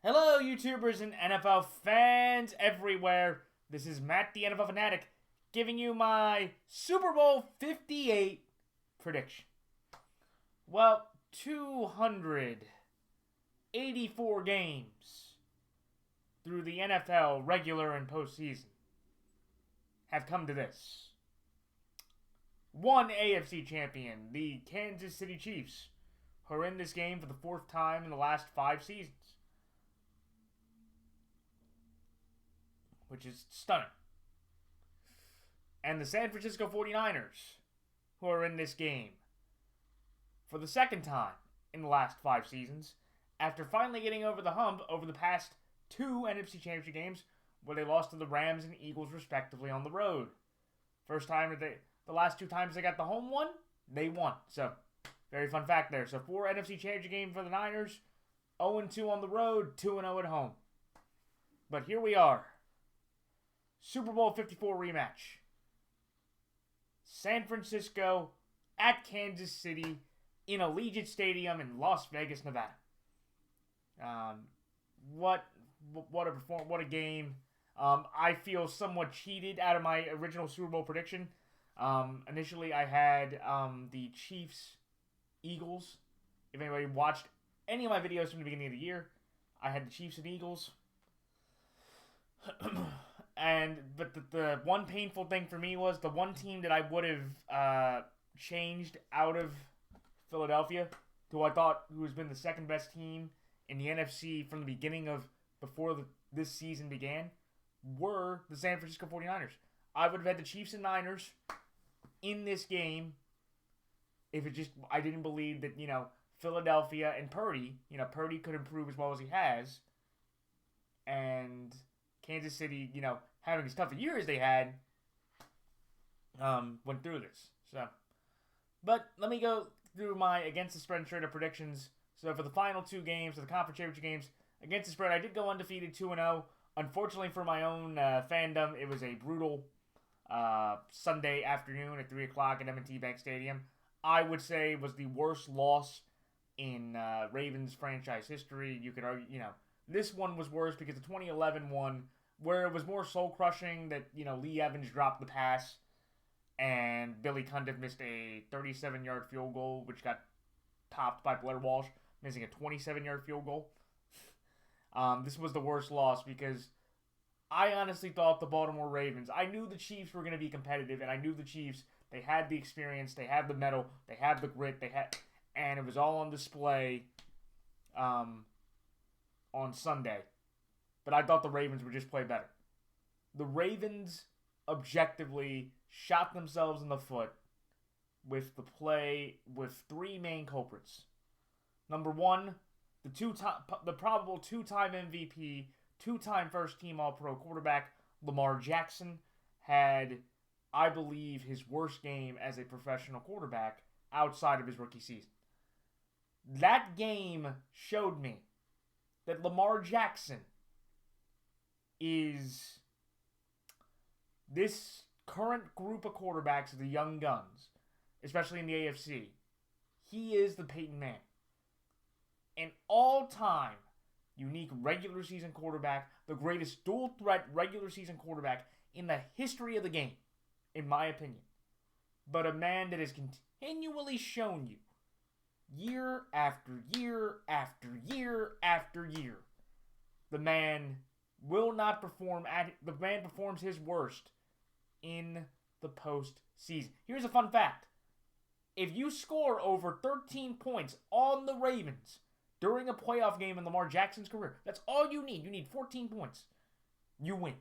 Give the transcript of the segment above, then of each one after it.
Hello, YouTubers and NFL fans everywhere. This is Matt, the NFL Fanatic, giving you my Super Bowl 58 prediction. Well, 284 games through the NFL regular and postseason have come to this. One AFC champion, the Kansas City Chiefs, who are in this game for the fourth time in the last 5 seasons. Which is stunning. And the San Francisco 49ers, who are in this game for the second time in the last 5 seasons, after finally getting over the hump over the past 2 NFC Championship games, where they lost to the Rams and Eagles respectively on the road. First time the last 2 times they got the home one, they won. So, very fun fact there. So, 4 NFC Championship games for the Niners, 0-2 on the road, 2-0 at home. But here we are. Super Bowl 54 rematch. San Francisco at Kansas City in Allegiant Stadium in Las Vegas, Nevada. What a game. I feel somewhat cheated out of my original Super Bowl prediction. Initially, I had the Chiefs-Eagles. If anybody watched any of my videos from the beginning of the year, I had the Chiefs and Eagles. But the one painful thing for me was the one team that I would have changed out of Philadelphia, who I thought who has been the second best team in the NFC from the beginning of before this season began, were the San Francisco 49ers. I would have had the Chiefs and Niners in this game if I didn't believe that, Philadelphia and Purdy could improve as well as he has, and Kansas City, having as tough a year as they had, went through this. But let me go through my against the spread and straight up predictions. So for the final 2 games, of the conference championship games, against the spread, I did go undefeated 2-0. Unfortunately for my own fandom, it was a brutal Sunday afternoon at 3 o'clock at M&T Bank Stadium. I would say was the worst loss in Ravens franchise history. You could argue, this one was worse because the 2011 one, where it was more soul-crushing that, Lee Evans dropped the pass and Billy Cundiff missed a 37-yard field goal, which got topped by Blair Walsh, missing a 27-yard field goal. This was the worst loss because I honestly thought the Baltimore Ravens, I knew the Chiefs were going to be competitive, and I knew the Chiefs, they had the experience, they had the mettle, they had the grit, and it was all on display on Sunday. But I thought the Ravens would just play better. The Ravens objectively shot themselves in the foot with 3 main culprits. Number 1, the probable 2-time MVP, 2-time first-team All-Pro quarterback, Lamar Jackson, had, I believe, his worst game as a professional quarterback outside of his rookie season. That game showed me that Lamar Jackson is this current group of quarterbacks, the young guns, especially in the AFC, he is the Peyton Manning. An all-time unique regular season quarterback, the greatest dual-threat regular season quarterback in the history of the game, in my opinion. But a man that has continually shown you, year after year after year after year, the man will not perform the man performs his worst in the postseason. Here's a fun fact. If you score over 13 points on the Ravens during a playoff game in Lamar Jackson's career, that's all you need. You need 14 points. You win.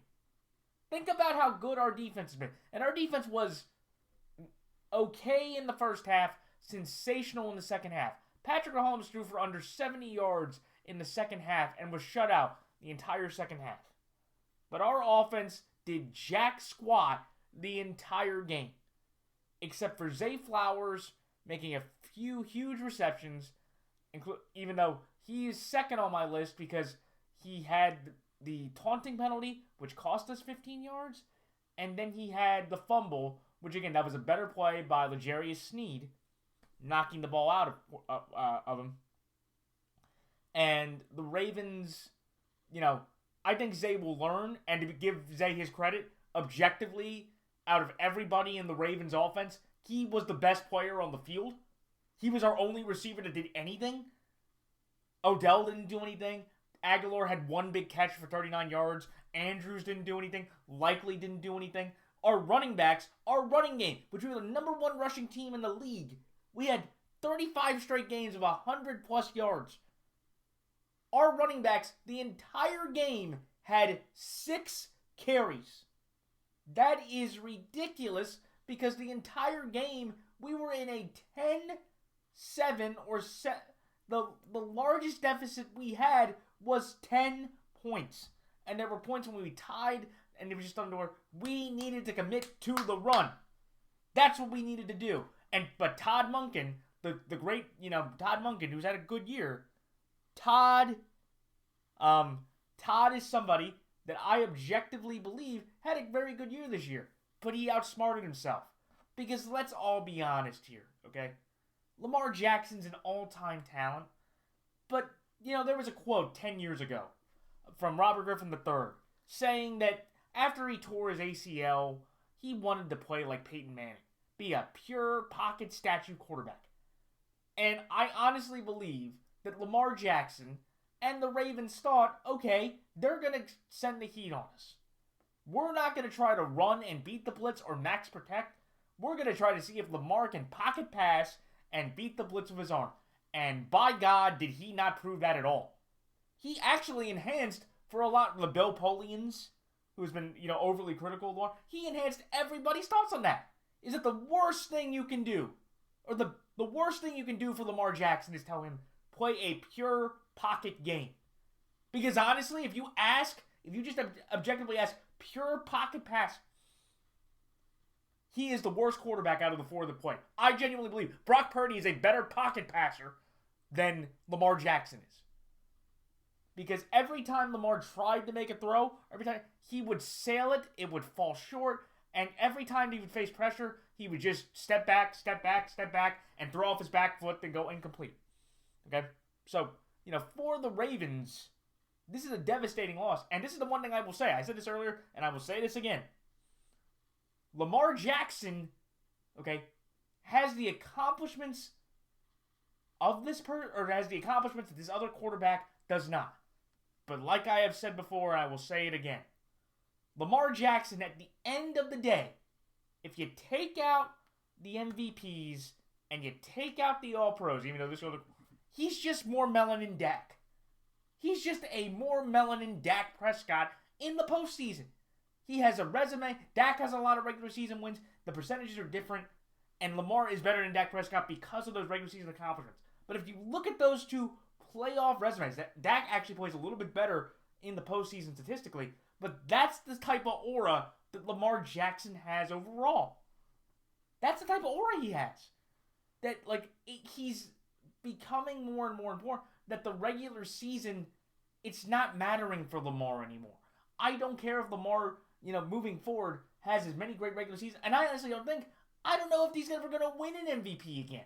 Think about how good our defense has been. And our defense was okay in the first half, sensational in the second half. Patrick Mahomes threw for under 70 yards in the second half and was shut out the entire second half. But our offense did jack squat the entire game, except for Zay Flowers making a few huge receptions, even though he is second on my list because he had the taunting penalty, which cost us 15 yards, and then he had the fumble, which again, that was a better play by L'Jarius Sneed, knocking the ball out of him. And the Ravens I think Zay will learn, and to give Zay his credit, objectively, out of everybody in the Ravens offense, he was the best player on the field. He was our only receiver that did anything. Odell didn't do anything. Aguilar had one big catch for 39 yards. Andrews didn't do anything. Likely didn't do anything. Our running backs, our running game, which we were the number one rushing team in the league, we had 35 straight games of 100 plus yards. Our running backs, the entire game, had 6 carries. That is ridiculous because the entire game, we were in a 10-7 or the largest deficit we had was 10 points. And there were points when we tied and it was just under. We needed to commit to the run. That's what we needed to do. But Todd Monken, the great, Todd Monken, who's had a good year, Todd is somebody that I objectively believe had a very good year this year. But he outsmarted himself. Because let's all be honest here, okay? Lamar Jackson's an all-time talent. But, there was a quote 10 years ago from Robert Griffin III saying that after he tore his ACL, he wanted to play like Peyton Manning. Be a pure pocket statue quarterback. And I honestly believe that Lamar Jackson and the Ravens thought, okay, they're going to send the heat on us. We're not going to try to run and beat the blitz or max protect. We're going to try to see if Lamar can pocket pass and beat the blitz with his arm. And by God, did he not prove that at all. He actually enhanced for a lot of the Bill Polians, who's been, overly critical of Lamar. He enhanced everybody's thoughts on that. Is it the worst thing you can do? Or the worst thing you can do for Lamar Jackson is tell him, play a pure pocket game. Because honestly, if you just objectively ask, pure pocket pass, he is the worst quarterback out of the 4 that play. I genuinely believe Brock Purdy is a better pocket passer than Lamar Jackson is. Because every time Lamar tried to make a throw, every time he would sail it, it would fall short, and every time he would face pressure, he would just step back, and throw off his back foot and go incomplete. Okay? So, for the Ravens, this is a devastating loss. And this is the one thing I will say. I said this earlier, and I will say this again. Lamar Jackson, okay, has the accomplishments of this or has the accomplishments that this other quarterback does not. But like I have said before, I will say it again. Lamar Jackson, at the end of the day, if you take out the MVPs and you take out the All-Pros, even though he's just more melanin Dak. He's just a more melanin Dak Prescott in the postseason. He has a resume. Dak has a lot of regular season wins. The percentages are different. And Lamar is better than Dak Prescott because of those regular season accomplishments. But if you look at those two playoff resumes, Dak actually plays a little bit better in the postseason statistically. But that's the type of aura that Lamar Jackson has overall. That's the type of aura he has. That, he's becoming more and more important. That the regular season, it's not mattering for Lamar anymore. I don't care if Lamar, moving forward, has as many great regular seasons. And I honestly I don't know if these guys are going to win an MVP again.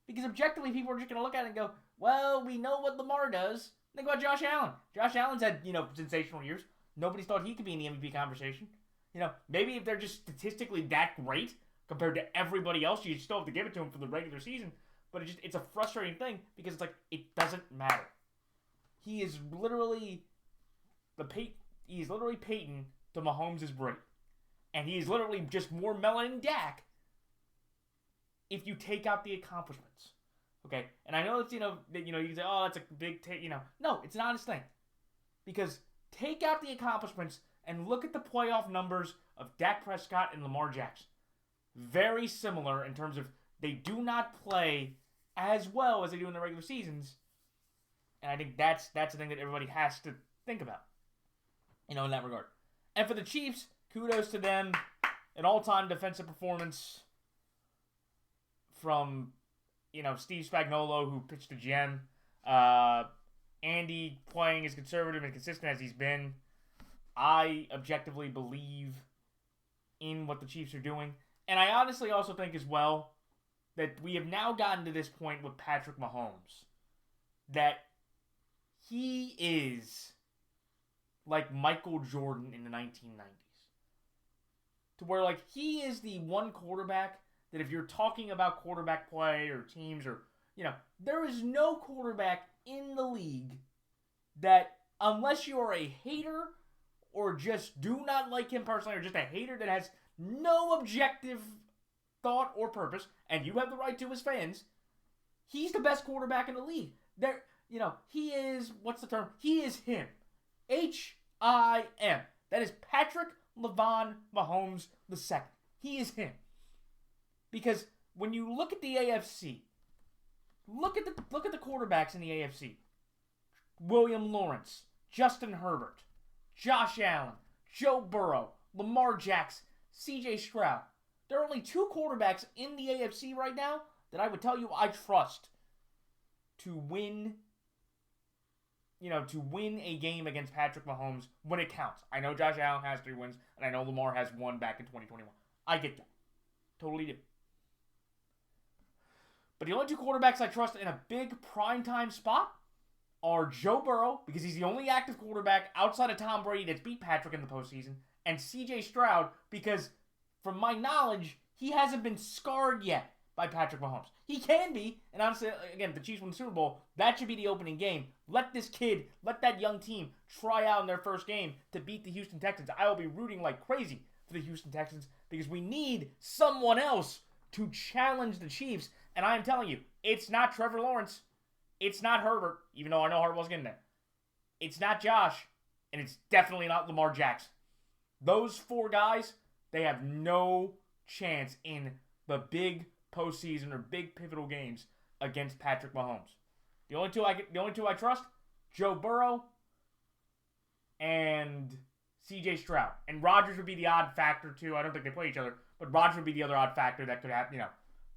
Because objectively, people are just going to look at it and go, well, we know what Lamar does. Think about Josh Allen. Josh Allen's had, sensational years. Nobody thought he could be in the MVP conversation. Maybe if they're just statistically that great compared to everybody else, you still have to give it to him for the regular season. But it's a frustrating thing because it's it doesn't matter. He is literally Peyton to Mahomes' Brady. And he is literally just more melanin Dak if you take out the accomplishments. Okay? And I know it's, you can say, oh, that's a big take, No, it's an honest thing. Because take out the accomplishments and look at the playoff numbers of Dak Prescott and Lamar Jackson. Very similar in terms of they do not play as well as they do in the regular seasons. And I think that's the thing that everybody has to think about. In that regard. And for the Chiefs, kudos to them. An all-time defensive performance from, Steve Spagnuolo, who pitched a gem. Andy playing as conservative and consistent as he's been. I objectively believe in what the Chiefs are doing. And I honestly also think as well that we have now gotten to this point with Patrick Mahomes that he is like Michael Jordan in the 1990s. To where, like, he is the one quarterback that if you're talking about quarterback play or teams or, there is no quarterback in the league that, unless you are a hater or just do not like him personally or just a hater that has no objective thought or purpose, and you have the right to as fans, he's the best quarterback in the league. He is, what's the term? He is him. H-I-M. That is Patrick LeVon Mahomes II. He is him. Because when you look at the AFC, look at the quarterbacks in the AFC. William Lawrence, Justin Herbert, Josh Allen, Joe Burrow, Lamar Jackson, CJ Stroud. There are only 2 quarterbacks in the AFC right now that I would tell you I trust to win a game against Patrick Mahomes when it counts. I know Josh Allen has 3 wins, and I know Lamar has 1 back in 2021. I get that. Totally do. But the only 2 quarterbacks I trust in a big primetime spot are Joe Burrow, because he's the only active quarterback outside of Tom Brady that's beat Patrick in the postseason, and CJ Stroud, because from my knowledge, he hasn't been scarred yet by Patrick Mahomes. He can be, and honestly, again, the Chiefs win the Super Bowl, that should be the opening game. Let that young team try out in their first game to beat the Houston Texans. I will be rooting like crazy for the Houston Texans because we need someone else to challenge the Chiefs, and I am telling you, it's not Trevor Lawrence. It's not Herbert, even though I know Herbert's getting there. It's not Josh, and it's definitely not Lamar Jackson. Those 4 guys, they have no chance in the big postseason or big pivotal games against Patrick Mahomes. The only two I trust, Joe Burrow and CJ Stroud. And Rodgers would be the odd factor too. I don't think they play each other, but Rodgers would be the other odd factor that could happen,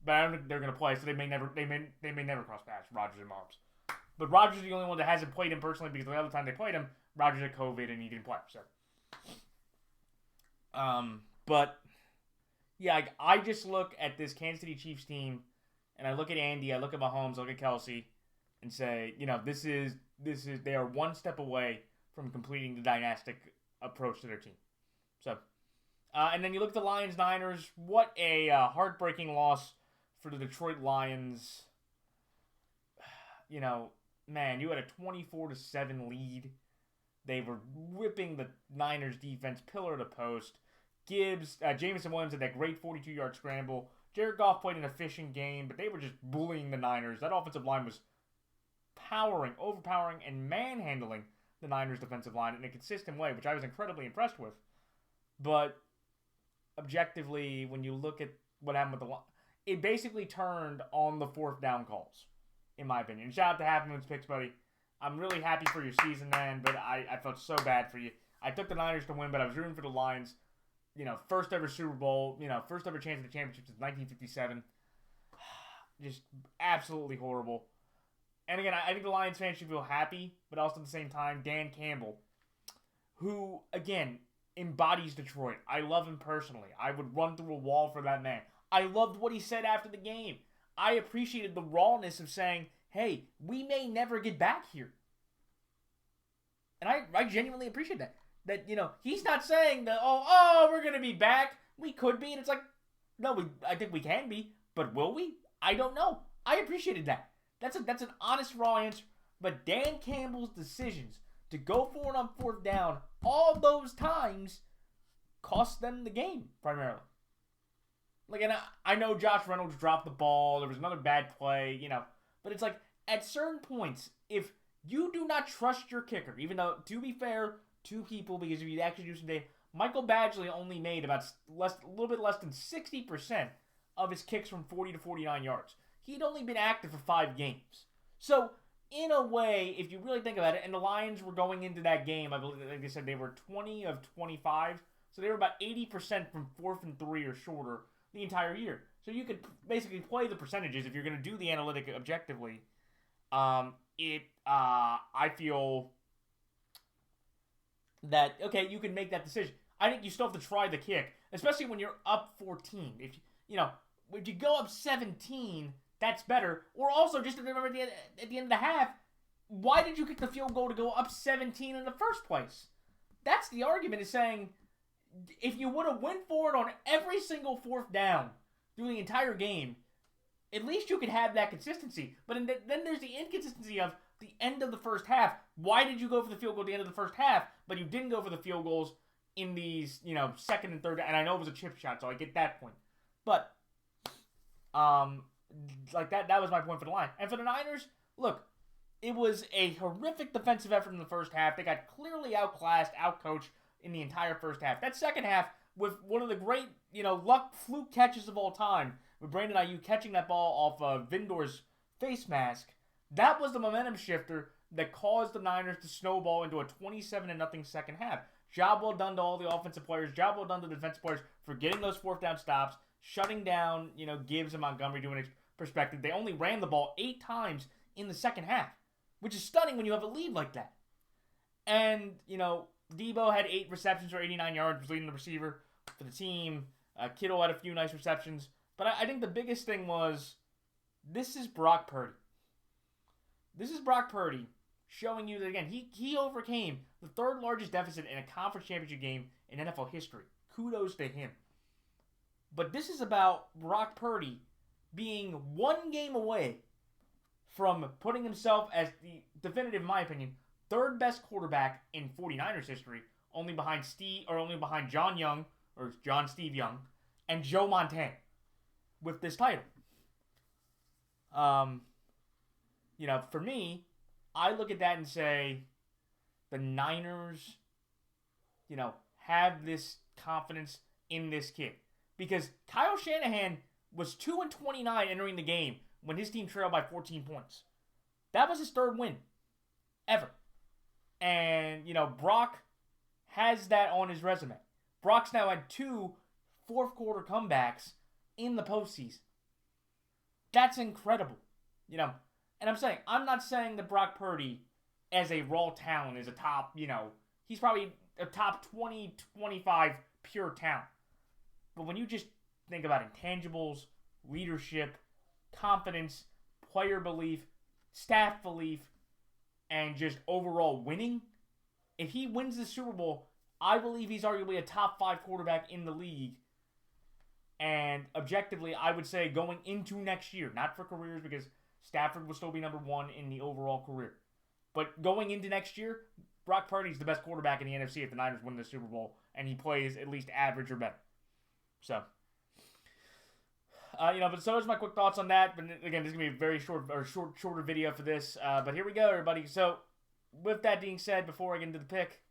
But I don't think they're going to play, so they may never cross paths, Rodgers and Mahomes. But Rodgers is the only one that hasn't played him personally because the other time they played him, Rodgers had COVID and he didn't play. So, but yeah, I just look at this Kansas City Chiefs team, and I look at Andy, I look at Mahomes, I look at Kelsey, and say, this is they are one step away from completing the dynastic approach to their team. So, and then you look at the Lions-Niners. What a heartbreaking loss for the Detroit Lions. Man, you had a 24-7 lead. They were whipping the Niners defense pillar to post. Jameson Williams had that great 42-yard scramble. Jared Goff played an efficient game, but they were just bullying the Niners. That offensive line was overpowering, and manhandling the Niners defensive line in a consistent way, which I was incredibly impressed with. But objectively, when you look at what happened with the line, it basically turned on the 4th down calls, in my opinion. Shout out to Half Moon's Picks, buddy. I'm really happy for your season, man, but I felt so bad for you. I took the Niners to win, but I was rooting for the Lions. First ever Super Bowl, first ever chance at the championship since 1957. Just absolutely horrible. And again, I think the Lions fans should feel happy, but also at the same time, Dan Campbell, who, again, embodies Detroit. I love him personally. I would run through a wall for that man. I loved what he said after the game. I appreciated the rawness of saying, hey, we may never get back here. And I genuinely appreciate that. That, he's not saying that, we're going to be back. We could be. And it's like, no, I think we can be. But will we? I don't know. I appreciated that. That's an honest, raw answer. But Dan Campbell's decisions to go for it on 4th down all those times cost them the game, primarily. And I know Josh Reynolds dropped the ball. There was another bad play, But it's like, at certain points, if you do not trust your kicker, even though, to be fair, 2 people, because if you actually do some data, Michael Badgley only made a little bit less than 60% of his kicks from 40 to 49 yards. He'd only been active for 5 games. So, in a way, if you really think about it, and the Lions were going into that game, I believe, like I said, they were 20 of 25, so they were about 80% from 4th and 3 or shorter the entire year. So you could basically play the percentages if you're going to do the analytic objectively. I feel that, okay, you can make that decision. I think you still have to try the kick, especially when you're up 14. If you go up 17, that's better. Or also, just remember at the end of the half, why did you kick the field goal to go up 17 in the first place? that's the argument, is saying if you would have went for it on every single fourth down through the entire game, at least you could have that consistency. But then there's the inconsistency of the end of the first half. Why did you go for the field goal at the end of the first half, but you didn't go for the field goals in these, second and third? And I know it was a chip shot, so I get that point. But, that was my point for the line. And for the Niners, look, it was a horrific defensive effort in the first half. They got clearly outclassed, outcoached in the entire first half. That second half, with one of the great, luck fluke catches of all time, with Brandon Ayuk catching that ball off of Vindor's face mask, that was the momentum shifter that caused the Niners to snowball into a 27-0 second half. Job well done to all the offensive players. Job well done to the defensive players for getting those fourth down stops, shutting down, Gibbs and Montgomery, doing it perspective. They only ran the ball 8 times in the second half, which is stunning when you have a lead like that. And, Debo had 8 receptions for 89 yards, was leading the receiver for the team. Kittle had a few nice receptions. But I think the biggest thing was, this is Brock Purdy. This is Brock Purdy showing you that, again, he overcame the third largest deficit in a conference championship game in NFL history. Kudos to him. But this is about Brock Purdy being one game away from putting himself as the definitive, in my opinion, third best quarterback in 49ers history, only behind John Steve Young, and Joe Montana with this title. For me, I look at that and say the Niners, have this confidence in this kid. Because Kyle Shanahan was 2-29 entering the game when his team trailed by 14 points. That was his third win ever. And, Brock has that on his resume. Brock's now had 2 fourth-quarter comebacks in the postseason. That's incredible. And I'm not saying that Brock Purdy, as a raw talent, is a top, he's probably a top 20, 25 pure talent. But when you just think about intangibles, leadership, confidence, player belief, staff belief, and just overall winning, if he wins the Super Bowl, I believe he's arguably a top 5 quarterback in the league. And objectively, I would say going into next year, not for careers, because Stafford will still be number 1 in the overall career. But going into next year, Brock Purdy's the best quarterback in the NFC if the Niners win the Super Bowl, and he plays at least average or better. So, but so those are my quick thoughts on that. But again, this is gonna be a very shorter video for this. But here we go, everybody. So, with that being said, before I get into the pick,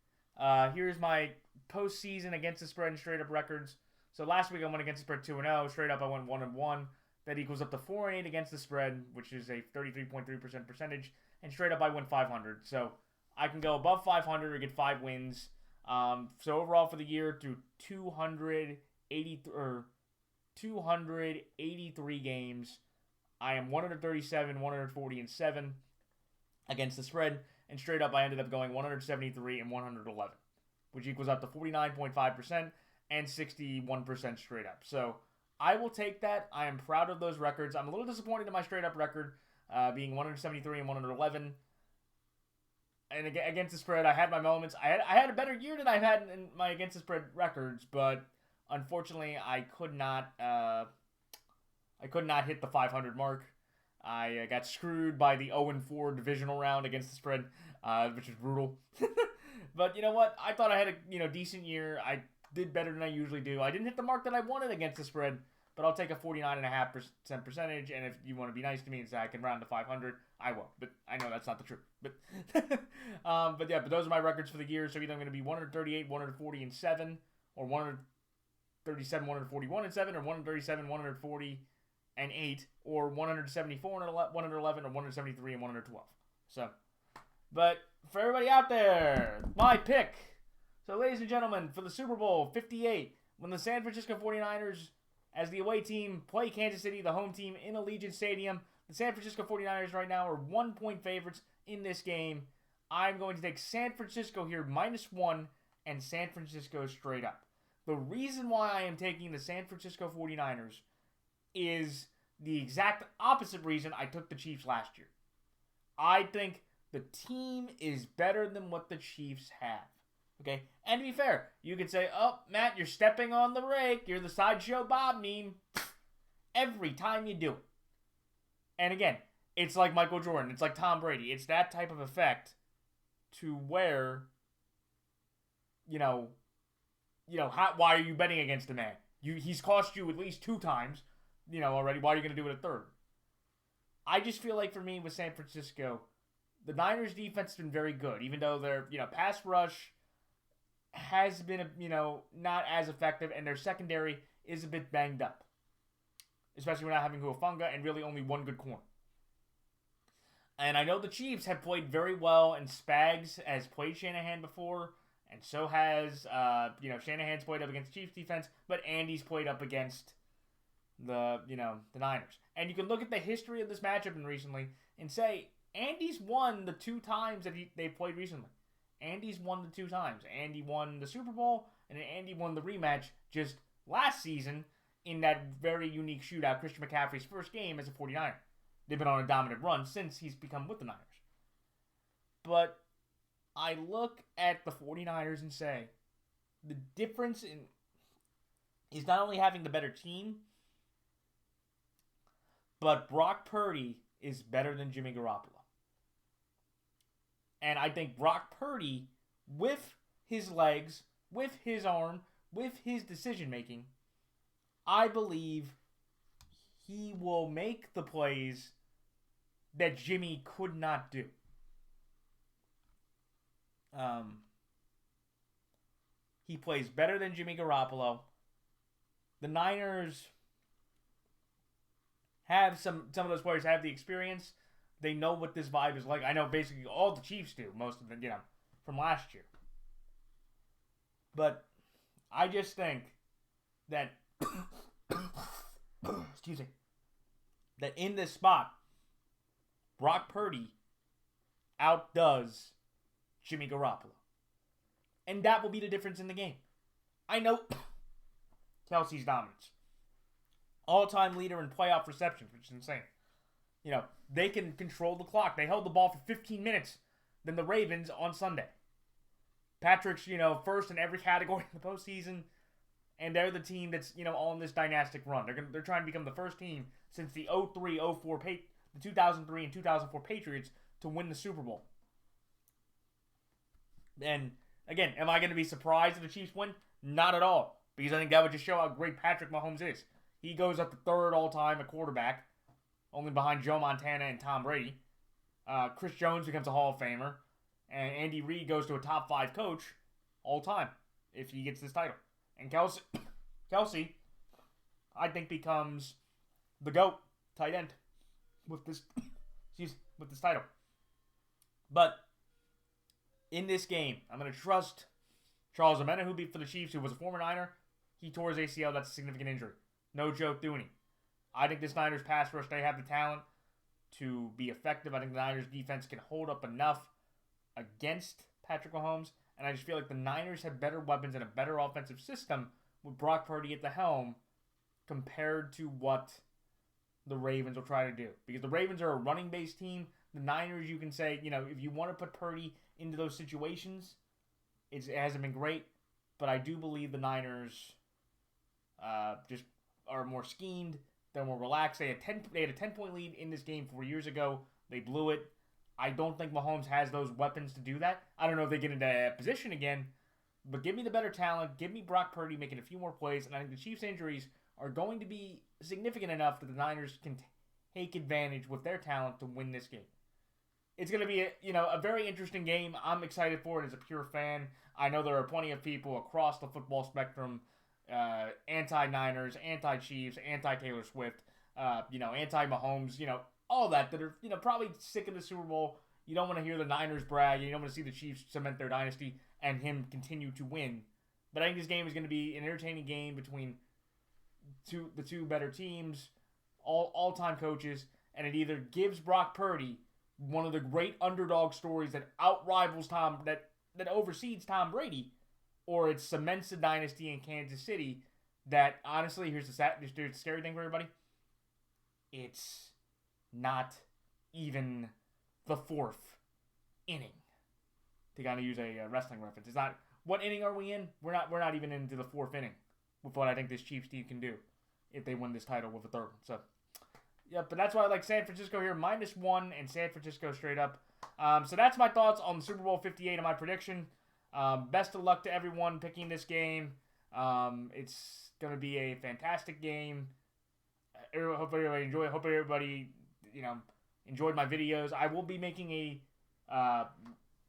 here's my postseason against the spread and straight up records. So last week I went against the spread 2-0. Straight up I went 1-1. That equals up to 4-8 against the spread, which is a 33.3% percentage. And straight up I went 500. So I can go above 500 or get 5 wins. So overall for the year, through 283 games, I am 137, 140, and 7 against the spread. And straight up I ended up going 173 and 111, which equals up to 49.5% and 61% straight up. So I will take that. I am proud of those records. I'm a little disappointed in my straight up record, being 173 and 111. And against the spread, I had my moments. I had a better year than I've had in my against the spread records, but unfortunately, I could not hit the 500 mark. I got screwed by the 0-4 divisional round against the spread, which is brutal. But you know what? I thought I had a decent year. I did better than I usually do. I didn't hit the mark that I wanted against the spread, but I'll take a 49.5% percentage. And if you want to be nice to me and say I can round to 500, I will. But I know that's not the truth. But but those are my records for the year. So either I'm going to be 138, 140, and 7, or 137, 141, and 7, or 137, 140, and 8, or 174, and 111, or 173, and 112. So, but for everybody out there, my pick. So, ladies and gentlemen, for the Super Bowl 58, when the San Francisco 49ers, as the away team, play Kansas City, the home team, in Allegiant Stadium, the San Francisco 49ers right now are 1-point favorites in this game. I'm going to take San Francisco here -1 and San Francisco straight up. The reason why I am taking the San Francisco 49ers is the exact opposite reason I took the Chiefs last year. I think the team is better than what the Chiefs have. Okay? And to be fair, you could say, oh, Matt, you're stepping on the rake. You're the Sideshow Bob meme. Every time you do it. And again, it's like Michael Jordan. It's like Tom Brady. It's that type of effect to where, why are you betting against the man? He's cost you at least 2 times, already. Why are you going to do it a third? I just feel like for me with San Francisco, the Niners defense has been very good, even though their, pass rush has been, not as effective, and their secondary is a bit banged up. Especially when not having Huafunga and really only one good corner. And I know the Chiefs have played very well, and Spags has played Shanahan before, and so has, Shanahan's played up against the Chiefs defense, but Andy's played up against the Niners. And you can look at the history of this matchup recently and say, Andy's won the 2 times that they've played recently. Andy's won the 2 times. Andy won the Super Bowl, and then Andy won the rematch just last season in that very unique shootout, Christian McCaffrey's first game as a 49er. They've been on a dominant run since he's become with the Niners. But I look at the 49ers and say, the difference is not only having the better team, but Brock Purdy is better than Jimmy Garoppolo. And I think Brock Purdy, with his legs, with his arm, with his decision-making, I believe he will make the plays that Jimmy could not do. He plays better than Jimmy Garoppolo. The Niners have some of those players have the experience. They know what this vibe is like. I know basically all the Chiefs do, most of them, from last year. But I just think that excuse me, that in this spot, Brock Purdy outdoes Jimmy Garoppolo. And that will be the difference in the game. I know Kelsey's dominance. All-time leader in playoff receptions, which is insane. They can control the clock. They held the ball for 15 minutes than the Ravens on Sunday. Patrick's, first in every category in the postseason. And they're the team that's, on this dynastic run. They're trying to become the first team since the 2003 and 2004 Patriots to win the Super Bowl. And again, am I going to be surprised if the Chiefs win? Not at all, because I think that would just show how great Patrick Mahomes is. He goes up to 3rd all-time at quarterback, only behind Joe Montana and Tom Brady. Chris Jones becomes a Hall of Famer, and Andy Reid goes to a top 5 coach all-time if he gets this title. And Kelsey, I think, becomes the GOAT tight end with this title. But in this game, I'm going to trust Charles Omenihu, who beat for the Chiefs, who was a former Niner. He tore his ACL. That's a significant injury. No Joe Thuney. I think this Niners pass rush, they have the talent to be effective. I think the Niners defense can hold up enough against Patrick Mahomes. And I just feel like the Niners have better weapons and a better offensive system with Brock Purdy at the helm compared to what the Ravens will try to do. Because the Ravens are a running-based team. The Niners, you can say, if you want to put Purdy into those situations, it hasn't been great. But I do believe the Niners just are more schemed. They're more relaxed. They had a 10-point lead in this game 4 years ago. They blew it. I don't think Mahomes has those weapons to do that. I don't know if they get into that position again, but give me the better talent. Give me Brock Purdy making a few more plays, and I think the Chiefs' injuries are going to be significant enough that the Niners can take advantage with their talent to win this game. It's going to be a very interesting game. I'm excited for it as a pure fan. I know there are plenty of people across the football spectrum, anti-Niners, anti-Chiefs, anti-Taylor Swift, anti-Mahomes, all that are, probably sick of the Super Bowl. You don't want to hear the Niners brag. You don't want to see the Chiefs cement their dynasty and him continue to win. But I think this game is going to be an entertaining game between the two better teams, all-time coaches, and it either gives Brock Purdy one of the great underdog stories that outrivals that oversees Tom Brady, or it cements a dynasty in Kansas City that, honestly, here's the scary thing for everybody. It's not even the 4th inning, to kind of use a wrestling reference. It's not, what inning are we in? We're not even into the 4th inning with what I think this Chiefs team can do if they win this title with a 3rd one. So, yeah, but that's why I like San Francisco here, -1, and San Francisco straight up. So that's my thoughts on the Super Bowl 58 and my prediction. Best of luck to everyone picking this game. It's going to be a fantastic game. Hope everybody enjoyed. Hope everybody, enjoyed my videos. I will be making a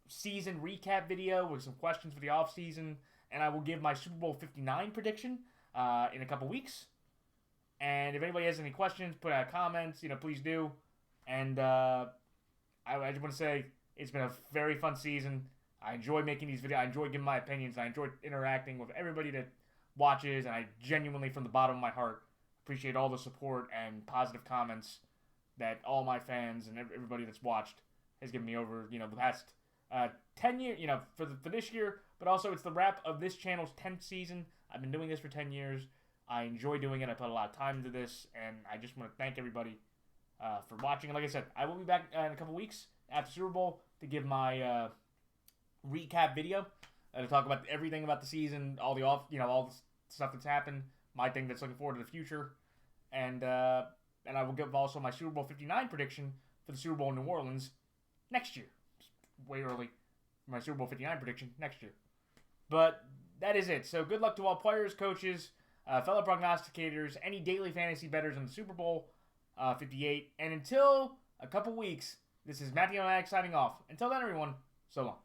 season recap video with some questions for the offseason, and I will give my Super Bowl 59 prediction in a couple weeks. And if anybody has any questions, put out comments, please do. And I just want to say it's been a very fun season. I enjoy making these videos. I enjoy giving my opinions. I enjoy interacting with everybody that watches, and I genuinely, from the bottom of my heart, appreciate all the support and positive comments that all my fans and everybody that's watched has given me over, the past 10 years, for this year, but also it's the wrap of this channel's 10th season. I've been doing this for 10 years. I enjoy doing it. I put a lot of time into this, and I just want to thank everybody for watching. And like I said, I will be back in a couple weeks after Super Bowl to give my recap video to talk about everything about the season, all the stuff that's happened, my thing that's looking forward to the future, and I will give also my Super Bowl 59 prediction for the Super Bowl in New Orleans next year. It's way early for my Super Bowl 59 prediction next year. But that is it. So good luck to all players, coaches, fellow prognosticators, any daily fantasy bettors in the Super Bowl 58. And until a couple weeks, this is Matthew and Max signing off. Until then, everyone, so long.